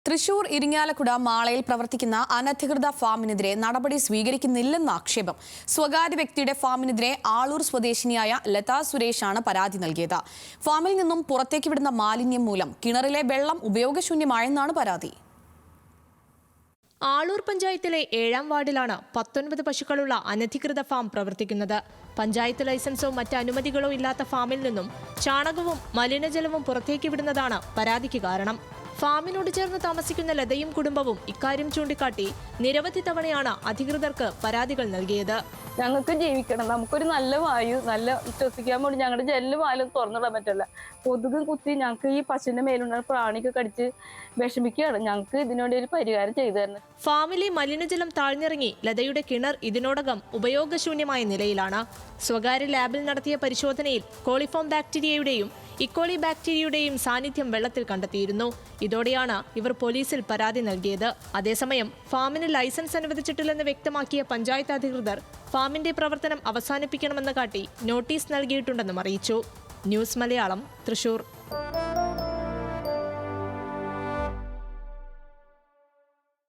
തൃശൂർ ഇരിങ്ങാലക്കുട മാളയിൽ പ്രവർത്തിക്കുന്ന അനധികൃത ഫാമിനെതിരെ നടപടി സ്വീകരിക്കുന്നില്ലെന്ന ആക്ഷേപം. സ്വകാര്യ വ്യക്തിയുടെ ഫാമിനെതിരെ ആളൂർ സ്വദേശിനിയായ ലതാ സുരേഷാണ് പരാതി നൽകിയത്. ഫാമിൽ നിന്നും പുറത്തേക്ക് വിടുന്ന മാലിന്യം മൂലം കിണറിലെ വെള്ളം ഉപയോഗശൂന്യമായെന്നാണ് പരാതി. ആളൂർ പഞ്ചായത്തിലെ 7ാം വാർഡിലാണ് 19 പശുക്കളുള്ള അനധികൃത ഫാം പ്രവർത്തിക്കുന്നത്. പഞ്ചായത്ത് ലൈസൻസോ മറ്റ് അനുമതികളോ ഇല്ലാത്ത ഫാമിൽ നിന്നും ചാണകവും മലിനജലവും പുറത്തേക്ക് വിടുന്നതാണ് പരാതിക്ക് കാരണം. ഫാമിനോട് ചേർന്ന് താമസിക്കുന്ന ലതയും കുടുംബവും ഇക്കാര്യം ചൂണ്ടിക്കാട്ടി നിരവധി തവണയാണ് അധികൃതർക്ക് പരാതികൾ നൽകിയത്. ഞങ്ങൾക്ക് ജീവിക്കണം, നമുക്കൊരു നല്ല വായു, നല്ല ശ്വസിക്കാൻ വേണ്ടി ഞങ്ങളുടെ ജനലും വാലും തുറന്നിടാൻ പറ്റില്ല. കൊതുകും കുത്തി ഞങ്ങൾക്ക് ഈ പശുവിന്റെ മേലുള്ള പ്രാണിക്ക് കടിച്ച് വിഷമിക്കുകയാണ്. ഞങ്ങൾക്ക് ഇതിനോട് ഒരു പരിഹാരം ചെയ്തു തരണം. ഫാമിലെ മലിനജലം താഴ്ന്നിറങ്ങി ലതയുടെ കിണർ ഇതിനോടകം ഉപയോഗശൂന്യമായ നിലയിലാണ്. സ്വകാര്യ ലാബിൽ നടത്തിയ പരിശോധനയിൽ കോളിഫോം ബാക്ടീരിയയുടെയും ഇക്കോളി ബാക്ടീരിയയുടെയും സാന്നിധ്യം വെള്ളത്തിൽ കണ്ടെത്തിയിരുന്നു. ഇതോടെയാണ് ഇവർ പോലീസിൽ പരാതി നൽകിയത്. അതേസമയം ഫാമിന് ലൈസൻസ് അനുവദിച്ചിട്ടില്ലെന്ന് വ്യക്തമാക്കിയ പഞ്ചായത്ത് അധികൃതർ ഫാമിന്റെ പ്രവർത്തനം അവസാനിപ്പിക്കണമെന്ന് കാട്ടി നോട്ടീസ് നൽകിയിട്ടുണ്ടെന്നും അറിയിച്ചു. ന്യൂസ് മലയാളം, തൃശൂർ.